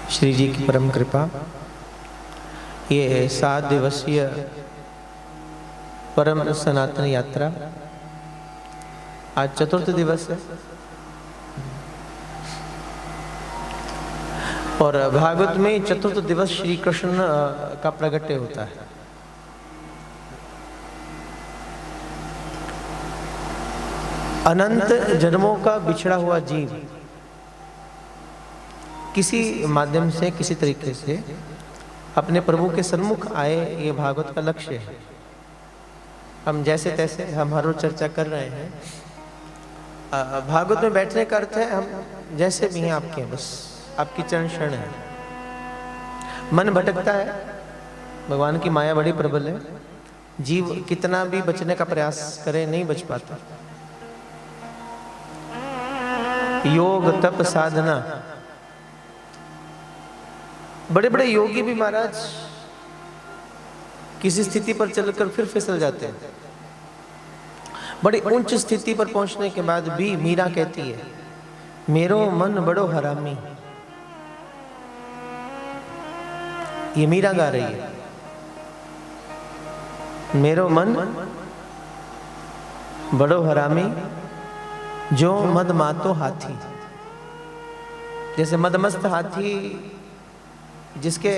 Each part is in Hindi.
श्री जी की परम कृपा, ये 7 दिवसीय परम सनातन यात्रा आज चतुर्थ दिवस है और भागवत में चतुर्थ दिवस श्री कृष्ण का प्रगट्य होता है। अनंत जन्मों का बिछड़ा हुआ जीव किसी माध्यम से किसी तरीके से अपने प्रभु के सन्मुख आए, ये भागवत का लक्ष्य है। हम जैसे तैसे हम हर रोज चर्चा कर रहे हैं। भागवत में बैठने का अर्थ है हम जैसे भी हैं आपके हैं, बस आपकी चरण शरण है। मन भटकता है, भगवान की माया बड़ी प्रबल है। जीव कितना भी बचने का प्रयास करे नहीं बच पाता। योग तप साधना, बड़े बड़े योगी भी महाराज किसी स्थिति पर चलकर फिर फिसल जाते हैं। बड़ी उच्च स्थिति पर पहुंचने के बाद भी मीरा कहती है, मेरो मन बड़ो हरामी। ये मीरा गा रही है, मेरो मन बड़ो हरामी जो मद मातो हाथी। जैसे मदमस्त हाथी जिसके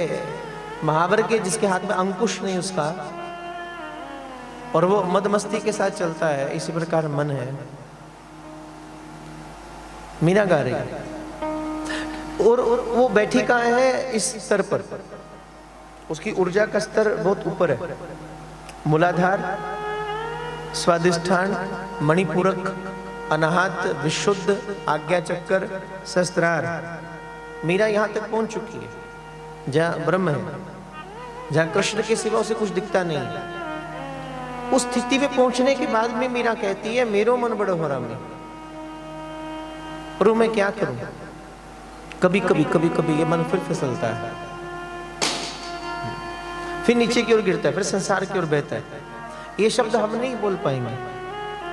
महावर के जिसके हाथ में अंकुश नहीं उसका, और वो मदमस्ती के साथ चलता है, इसी प्रकार मन है। मीरा गा रही है और वो बैठी कहाँ है? इस स्तर पर। उसकी ऊर्जा का स्तर बहुत ऊपर है। मूलाधार, स्वादिष्ठान, मणिपूरक, अनाहत, विशुद्ध, आज्ञा चक्कर, शस्त्रार। मीरा यहां तक पहुंच चुकी है जहां ब्रह्म है, जहां कृष्ण के सिवा उसे कुछ दिखता नहीं है। उस स्थिति में पहुंचने के बाद में मीरा कहती है, मेरो मन बड़ो हरामी। और मैं क्या करूं? कभी कभी ये मन फिर फिसलता है, फिर नीचे की ओर गिरता है, फिर संसार की ओर बहता है। ये शब्द हम नहीं बोल पाएंगे,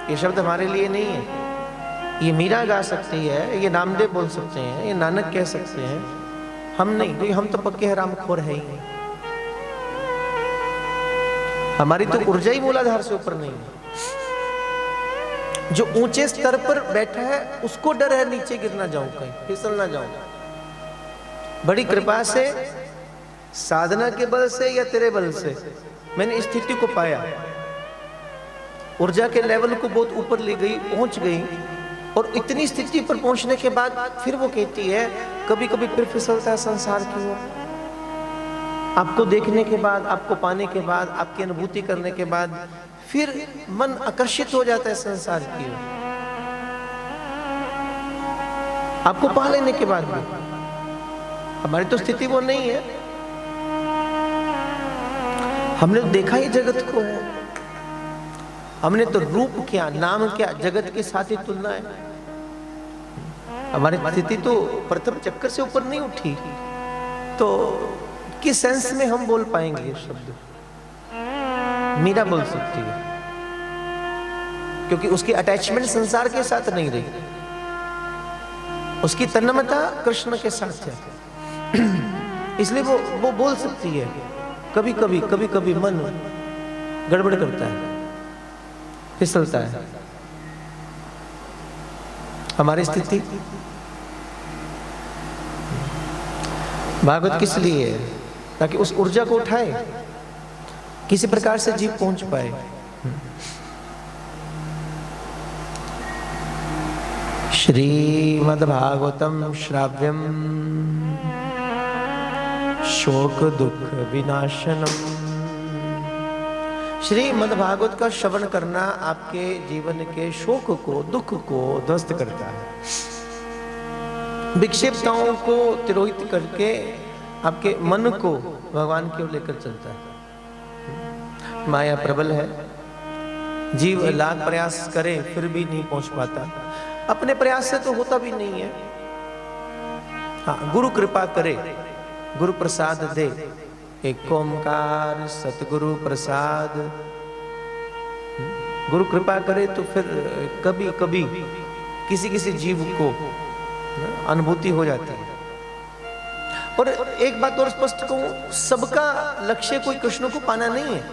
ये शब्द हमारे लिए नहीं है। ये मीरा गा सकती है, ये नामदेव बोल सकते हैं, ये नानक कह सकते हैं, हम नहीं, क्योंकि हम तो पक्के हरामखोर है ही। हमारी तो ऊर्जा ही मूलाधार से ऊपर नहीं है। जो ऊंचे स्तर पर बैठा है उसको डर है नीचे गिर ना जाऊं, कहीं फिसल ना जाऊं। बड़ी कृपा से, साधना के बल से या तेरे बल से मैंने स्थिति को पाया। ऊर्जा के लेवल को बहुत ऊपर ले गई, पहुंच गई। और इतनी स्थिति पर पहुंचने के बाद फिर वो कहती है, कभी कभी फिर फिसलता है संसार की ओर। आपको देखने के बाद, आपको पाने के बाद, आपकी अनुभूति करने के बाद फिर मन आकर्षित हो जाता है संसार की ओर। आपको पा लेने के बाद भी हमारी तो स्थिति वो नहीं है। हमने तो देखा ही जगत को है, हमने तो रूप क्या, नाम क्या, जगत के साथ ही तुलना है। हमारी स्थिति तो प्रथम चक्कर से ऊपर नहीं उठी, तो किस सेंस में हम बोल पाएंगे ये शब्द? मीरा बोल सकती है, क्योंकि उसकी अटैचमेंट संसार के साथ नहीं रही, उसकी तन्मयता कृष्ण के साथ है। इसलिए वो बोल सकती है। कभी कभी मन गड़बड़ करता है, फिसलता है। हमारी स्थिति भागवत किस लिए है? ताकि उस ऊर्जा को उठाए, किसी प्रकार से जीव पहुंच पाए। श्रीमद्भागवतम श्राव्यम शोक दुख विनाशनम। श्रीमद्भागवत का श्रवण करना आपके जीवन के शोक को, दुख को ध्वस्त करता है। विक्षिप्तताओं को तिरोहित करके आपके मन को भगवान की ओर लेकर चलता है। माया प्रबल है, जीव लाख प्रयास करे फिर भी नहीं पहुंच पाता। अपने प्रयास से तो होता भी नहीं है। हाँ, गुरु कृपा करे, गुरु प्रसाद दे। एक ओंकार सतगुरु प्रसाद। गुरु कृपा करे तो फिर कभी कभी किसी किसी जीव को अनुभूति हो जाती है। और एक बात और स्पष्ट कहूं, सबका लक्ष्य कोई कृष्ण को पाना नहीं है।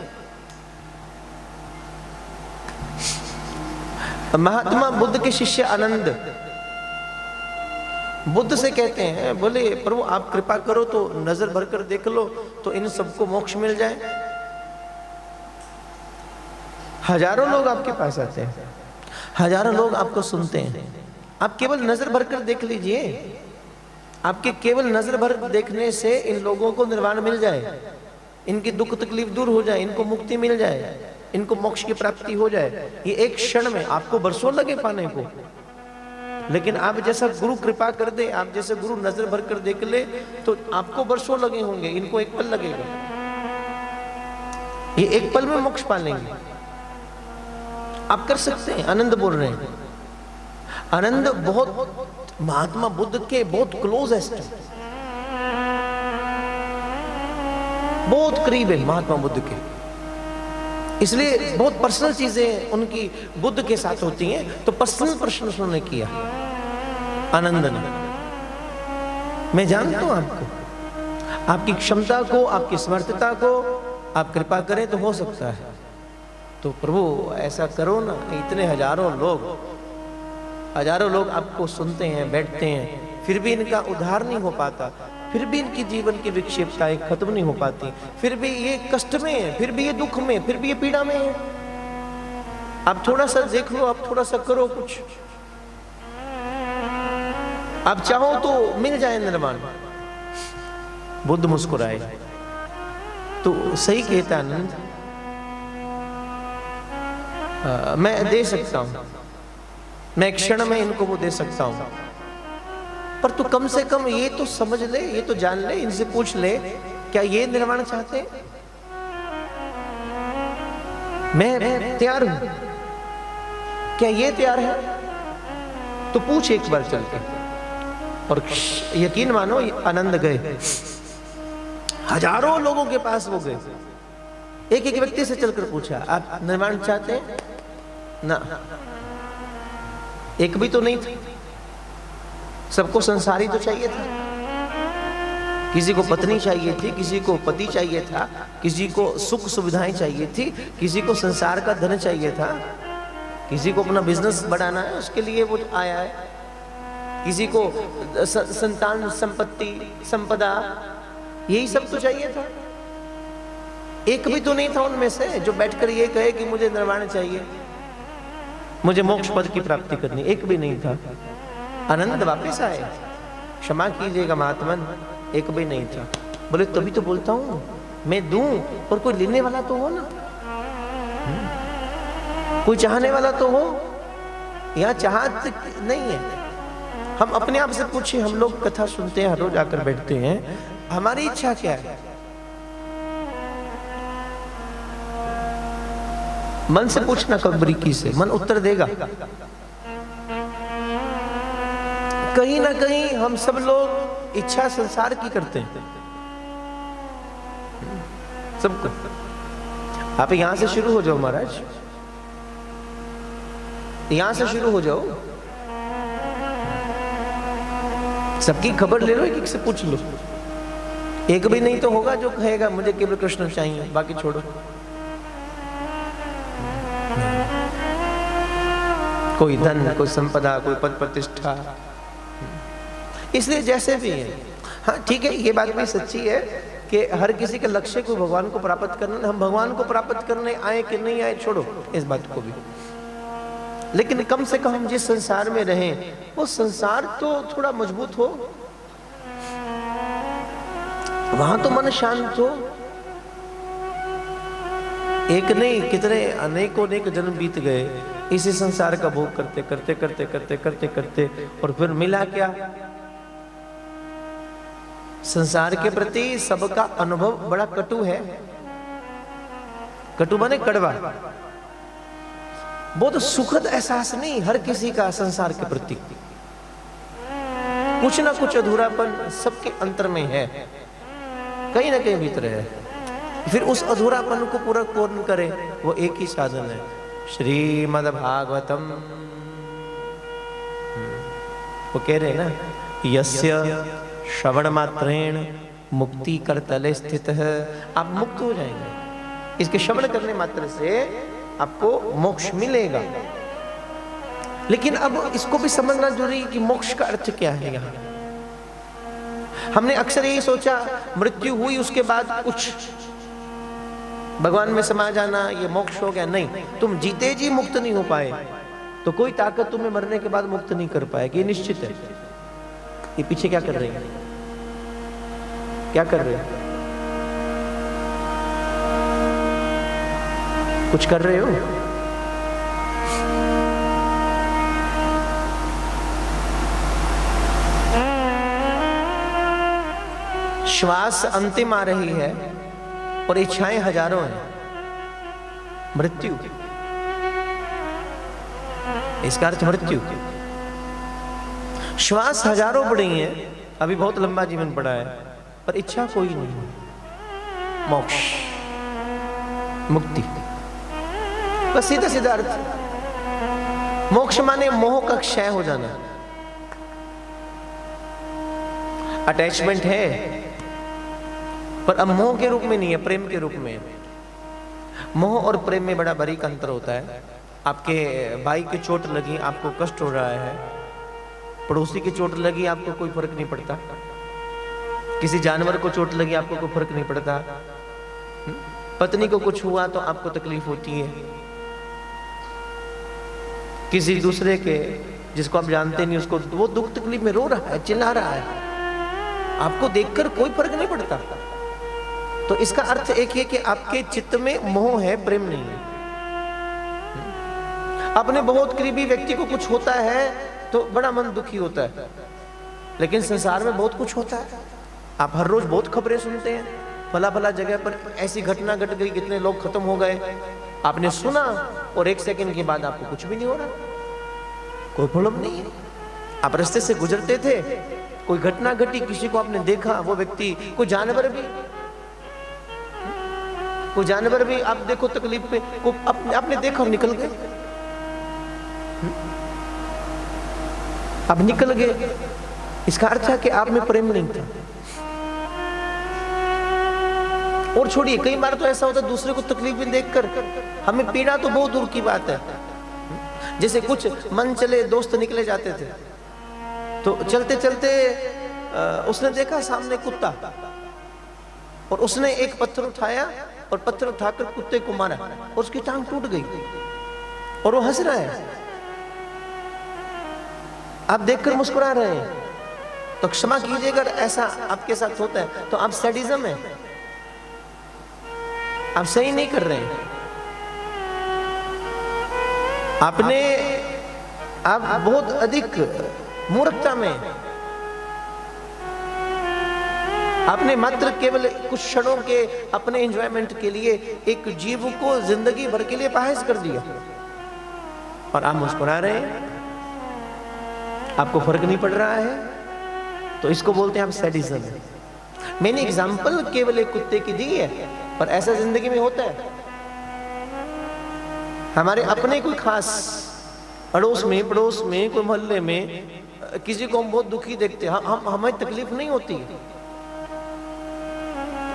महात्मा बुद्ध के शिष्य आनंद बुद्ध से कहते हैं, बोले प्रभु आप कृपा करो तो नजर भरकर देख लो तो इन सबको मोक्ष मिल जाए। हजारों लोग आपके पास आते हैं, हजारों लोग आपको सुनते हैं, आप केवल नजर भरकर देख लीजिए, आपके केवल नजर भर देखने से इन लोगों को निर्वाण मिल जाए, इनकी दुख तकलीफ दूर हो जाए, इनको मुक्ति मिल जाए, इनको मोक्ष की प्राप्ति हो जाए। ये एक क्षण में, आपको बरसों लगे पाने को, लेकिन आप जैसा गुरु कृपा कर दे, आप जैसे गुरु नजर भर कर देख ले तो आपको बरसों लगे होंगे, इनको एक पल लगेगा। ये एक पल में मोक्ष पा लेंगे। आप कर सकते हैं। आनंद बोल रहे हैं, आनंद बहुत महात्मा बुद्ध के बहुत क्लोजेस्ट, बहुत करीब है महात्मा बुद्ध के, इसलिए बहुत पर्सनल चीजें उनकी बुद्ध के साथ होती हैं। तो पर्सनल प्रश्न उन्होंने किया आनंद ने, मैं जानता हूं आपको, आपकी क्षमता को, आपकी समर्थता को, आप कृपा करें तो हो सकता है। तो प्रभु ऐसा करो ना, इतने हजारों लोग आपको सुनते हैं, बैठते हैं, फिर भी इनका उद्धार नहीं हो पाता, फिर भी इनकी जीवन की विक्षेपताएं खत्म नहीं हो पाती, फिर भी ये कष्ट में है, फिर भी ये दुख में, फिर भी ये पीड़ा में है। आप थोड़ा सा देख लो, आप थोड़ा सा करो कुछ, आप चाहो तो मिल जाए निर्माण। बुद्ध मुस्कुराए, तो सही कहता आनंद, मैं दे सकता हूं, मैं एक क्षण में इनको वो दे सकता हूं, पर तू कम से कम ये तो समझ ले, ये तो जान ले, इनसे पूछ ले क्या ये निर्वाण चाहते हैं। मैं तैयार हूं, क्या ये तैयार है? तो पूछ एक बार चल के। और यकीन मानो आनंद गए, हजारों लोगों के पास वो गए, एक एक व्यक्ति से चलकर पूछा आप निर्वाण चाहते हैं ना? एक भी तो नहीं था, सबको संसारी तो चाहिए था, किसी को पत्नी चाहिए थी, किसी को पति चाहिए था, किसी को सुख सुविधाएं चाहिए थी, किसी को संसार का धन चाहिए था, किसी को अपना बिजनेस बढ़ाना है उसके लिए वो आया है, किसी को संतान संपत्ति संपदा, यही सब तो चाहिए था। एक भी तो नहीं था उनमें से जो बैठकर ये कहे कि मुझे निर्वाण चाहिए, मुझे मोक्ष पद की प्राप्ति करनी, एक भी नहीं था। आनंद वापस आए, क्षमा कीजिएगा महात्मन, एक भी नहीं था। बोले तभी तो बोलता हूं मैं दूं, और कोई लेने वाला तो हो ना, कोई चाहने वाला तो हो। यहां चाहत नहीं है। हम अपने आप से पूछे, हम लोग कथा सुनते हैं, हर रोज आकर बैठते हैं, हमारी इच्छा क्या है? मन से पूछना, कब्रिकी से, मन उत्तर देगा। कहीं ना कहीं हम सब लोग इच्छा संसार की करते हैं, सबको। आप यहां से शुरू हो जाओ महाराज, यहां से शुरू हो जाओ, सबकी खबर ले लो, एक एक से पूछ लो। एक भी नहीं तो होगा जो कहेगा मुझे केवल कृष्ण चाहिए, बाकी छोड़ो। कोई धन, कोई संपदा, कोई पद प्रतिष्ठा, इसलिए जैसे भी है। हाँ ठीक है, ये बात भी सच्ची है कि हर किसी का लक्ष्य को भगवान को प्राप्त करना, हम भगवान को प्राप्त करने आए कि नहीं आए छोड़ो इस बात को भी, लेकिन कम से कम हम जिस संसार में रहें वो संसार तो थोड़ा मजबूत हो, वहां तो मन शांत हो। एक नहीं कितने अनेकों अनेक जन्म बीत गए इसी संसार का भोग करते करते करते करते करते करते, और फिर मिला क्या? संसार के प्रति सबका अनुभव बड़ा कटु है। कटु माने कड़वा, बहुत सुखद एहसास नहीं हर किसी का संसार के प्रति। कुछ ना कुछ अधूरापन सबके अंतर में है, कहीं ना कहीं भीतर है। फिर उस अधूरापन को पूरा पूर्ण करे वो एक ही साधन है, श्रीमद् भागवतम। वो कह रहे हैं ना, यस्य श्रवण मात्रेण मुक्ति कर तले स्थित है। आप मुक्त हो जाएंगे, इसके श्रवण करने मात्र से आपको मोक्ष मिलेगा। लेकिन अब इसको भी समझना जरूरी है कि मोक्ष का अर्थ क्या है। यहाँ हमने अक्सर यही सोचा मृत्यु हुई उसके बाद कुछ भगवान में समा जाना, ये मोक्ष हो गया। नहीं, तुम जीते जी मुक्त नहीं हो पाए तो कोई ताकत तुम्हें मरने के बाद मुक्त नहीं कर पाएगी, ये निश्चित है। ये पीछे क्या कर रहे हैं, क्या कर रहे हैं, कुछ कर रहे हो? श्वास अंतिम आ रही है और इच्छाएं हजारों हैं। मृत्यु, इसका अर्थ मृत्यु। श्वास हजारों पड़ी हैं, अभी बहुत लंबा जीवन पड़ा है, पर इच्छा कोई नहीं। मोक्ष, मुक्ति, बस सीधा सीधा अर्थ। मोक्ष माने मोह का क्षय हो जाना। अटैचमेंट है पर अब मोह के रूप में नहीं है, प्रेम के रूप में। मोह और प्रेम में बड़ा बारीक अंतर होता है। आपके भाई की चोट लगी, आपको कष्ट हो रहा है, पड़ोसी की चोट लगी, आपको कोई फर्क नहीं पड़ता। किसी जानवर को चोट लगी, आपको कोई फर्क नहीं पड़ता। पत्नी को कुछ हुआ तो आपको तकलीफ होती है। किसी दूसरे के जिसको आप जानते नहीं, उसको वो दुख तकलीफ में रो रहा है, चिल्ला रहा है, आपको देखकर कोई फर्क नहीं पड़ता। तो इसका अर्थ एक है कि आपके चित्त में मोह है, प्रेम नहीं है। अपने बहुत करीबी व्यक्ति को कुछ होता है तो बड़ा मन दुखी होता है, लेकिन संसार में बहुत कुछ होता है। आप हर रोज बहुत खबरें सुनते हैं, फला फला जगह पर ऐसी घटना घट गई, कितने लोग खत्म हो गए, आपने सुना और एक सेकंड के बाद आपको कुछ भी नहीं हो रहा, कोई प्रॉब्लम नहीं है। आप रास्ते से गुजरते थे, कोई घटना घटी, किसी को आपने देखा, वो व्यक्ति, कोई जानवर भी आप देखो तकलीफ पे, आपने देखा और निकल गए, आप निकल गए। इसका अर्थ है कि आप में प्रेम नहीं था। और छोड़िए, कई बार तो ऐसा होता है दूसरे को तकलीफ में देखकर हमें पीड़ा तो बहुत दूर की बात है। जैसे कुछ मन चले दोस्त निकले जाते थे, तो चलते चलते उसने देखा सामने कुत्ता, और उसने एक पत्थर उठाया और पत्थर उठाकर कुत्ते को मारा और उसकी टांग टूट गई और वो हंस रहा है, आप देखकर मुस्कुरा रहे हैं। तो क्षमा कीजिए अगर ऐसा आपके साथ होता है तो आप सैडिज्म है, आप सही नहीं कर रहे हैं। आप बहुत अधिक मूर्खता में, आपने मात्र केवल कुछ क्षणों के अपने एंजॉयमेंट के लिए एक जीव को जिंदगी भर के लिए पाहिज कर दिया और आप मुस्कुरा रहे हैं, आपको फर्क नहीं पड़ रहा है। तो इसको बोलते हैं आप सैडिज्म। मैंने एग्जांपल केवल एक कुत्ते की दी है, पर ऐसा जिंदगी में होता है। हमारे अपने कोई खास अड़ोस में, पड़ोस में, कोई मोहल्ले में किसी को हम बहुत दुखी देखते हैं, हमें तकलीफ नहीं होती,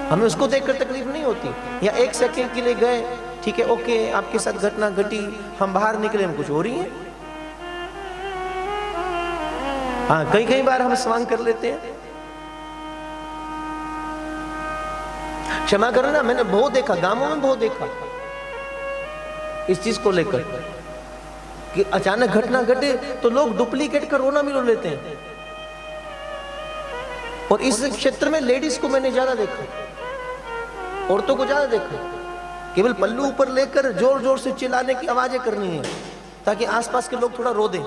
हमें उसको देखकर तकलीफ नहीं होती। या एक सेकंड के लिए गए, ठीक है, ओके, आपके साथ घटना घटी, हम बाहर निकले, हम कुछ हो रही है। हाँ, कई बार हम स्वांग कर लेते हैं। क्षमा करना, मैंने बहुत देखा, गांवों में बहुत देखा इस चीज को लेकर कि अचानक घटना घटे तो लोग डुप्लीकेट का रोना भी रो लेते हैं। और इस क्षेत्र में लेडीज को मैंने ज्यादा देखा, औरतों को ज्यादा देखा। केवल पल्लू ऊपर लेकर जोर जोर से चिल्लाने की आवाजें करनी है ताकि आसपास के लोग थोड़ा रो दें।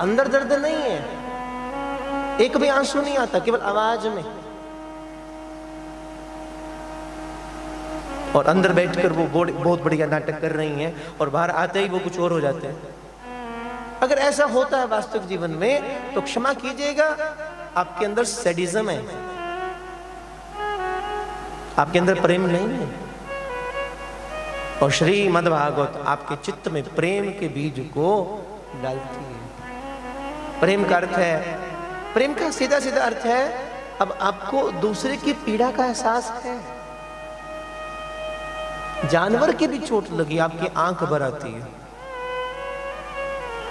अंदर दर्द नहीं है, एक भी आंसू नहीं आता, केवल आवाज में। और अंदर बैठकर वो बहुत बढ़िया नाटक कर रही हैं और बाहर आते ही वो कुछ और हो जाते हैं। अगर ऐसा होता है वास्तविक जीवन में तो क्षमा कीजिएगा, आपके अंदर सैडिज्म है, आपके अंदर प्रेम नहीं है। और श्रीमद् भागवत आपके चित्त में प्रेम के बीज को डालती है। प्रेम का अर्थ है, प्रेम का सीधा सीधा अर्थ है, अब आपको दूसरे की पीड़ा का एहसास है। जानवर की भी चोट लगी, आपकी आंख भर आती है।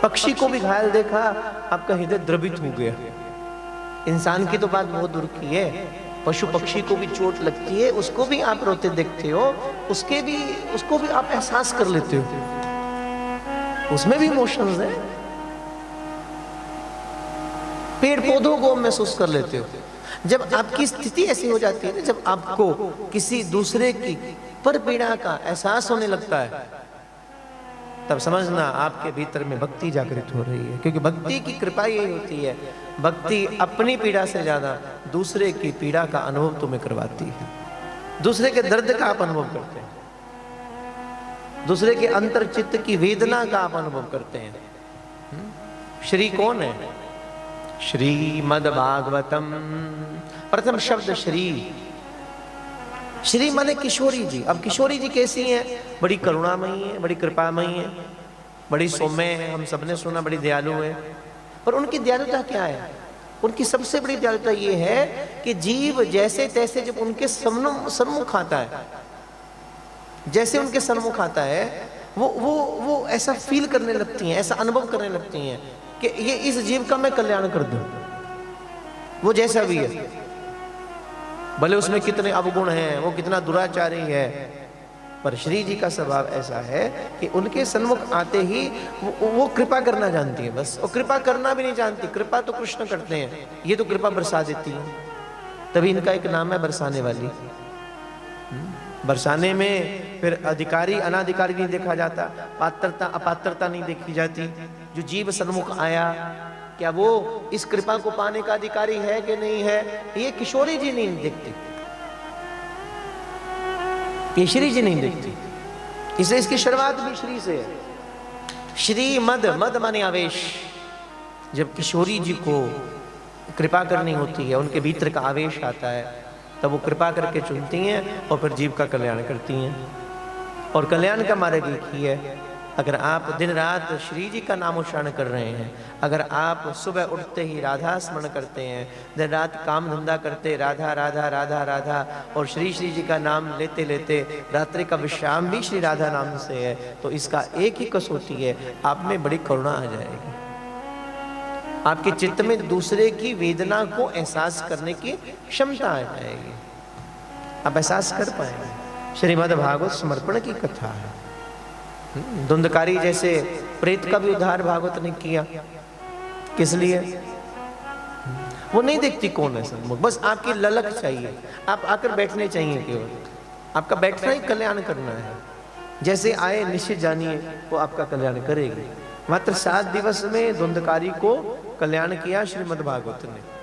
पक्षी को भी घायल देखा, आपका हृदय द्रवित हो गया। इंसान की तो बात बहुत दूर की है, पशु पक्षी को भी चोट लगती है, उसको भी आप रोते देखते हो, उसको भी आप एहसास कर लेते हो, उसमें भी इमोशंस है। पेड़ पौधों को महसूस कर लेते हो। जब आपकी स्थिति ऐसी हो जाती है ना, जब आपको किसी दूसरे की पर पीड़ा का एहसास होने लगता है, तब समझना आपके भीतर में भक्ति जागृत हो रही है। क्योंकि भक्ति की कृपा यही होती है, भक्ति अपनी पीड़ा से ज्यादा दूसरे की पीड़ा का अनुभव तुम्हें करवाती है। दूसरे के दर्द का आप अनुभव करते हैं, दूसरे के अंतर चित्त की वेदना का आप अनुभव करते हैं। श्री कौन है? श्रीमद् भागवतम, प्रथम शब्द श्री। श्री माने किशोरी जी। अब किशोरी जी कैसी हैं? बड़ी करुणामयी है, बड़ी कृपामयी है, बड़ी सौम्य है, हम सबने सुना बड़ी दयालु है। पर उनकी दयालुता क्या है? उनकी सबसे बड़ी दयालुता ये है कि जीव जैसे तैसे जब उनके सन्मुख आता है, जैसे उनके सन्मुख आता है, वो ऐसा फील करने लगती हैं, ऐसा अनुभव करने लगती हैं कि ये इस जीव का मैं कल्याण कर दूं, वो जैसा भी है, भले उसमें कितने अवगुण हैं, वो कितना दुराचारी है, पर श्री जी का स्वभाव ऐसा है कि उनके सन्मुख आते ही वो कृपा करना जानती है। बस वो कृपा करना भी नहीं जानती, कृपा तो कृष्ण करते हैं, ये तो कृपा बरसा देती है। तभी इनका एक नाम है बरसाने वाली। बरसाने में फिर अधिकारी अनाधिकारी नहीं देखा जाता, पात्रता अपात्रता नहीं देखी जाती। जो जीव सन्मुख आया, क्या वो इस कृपा को पाने का अधिकारी है कि नहीं है, ये किशोरी जी नहीं देखती, केशरी जी नहीं देखती। इसलिए इसकी शुरुआत भी श्री से है। श्री मद, मद माने आवेश। जब किशोरी जी को कृपा करनी होती है, उनके भीतर का आवेश आता है, तब वो कृपा करके चुनती हैं और फिर जीव का कल्याण करती हैं। और कल्याण का मार्ग एक ही है। अगर आप दिन रात श्री जी का नाम उच्चारण कर रहे हैं, अगर आप सुबह उठते ही राधा स्मरण करते हैं, दिन रात काम धंधा करते राधा राधा राधा राधा, और श्री जी का नाम लेते लेते रात्रि का विश्राम भी श्री राधा नाम से है, तो इसका एक ही कसौटी है, आप में बड़ी करुणा आ जाएगी। आपके चित्त में दूसरे की वेदना को एहसास करने की क्षमता आ जाएगी, आप एहसास कर पाएंगे। श्रीमद् भागवत समर्पण की कथा है। धुंधकारी जैसे प्रेत का भी उद्धार भागवत ने किया। किस लिए? वो नहीं देखती कौन है सन्मुख, बस आपकी ललक चाहिए, आप आकर बैठने चाहिए, केवल आपका बैठना ही कल्याण करना है। जैसे आए निश्चित जानिए वो आपका कल्याण करेगी। मात्र 7 दिवस में धुंधकारी को कल्याण किया श्रीमद् भागवत ने।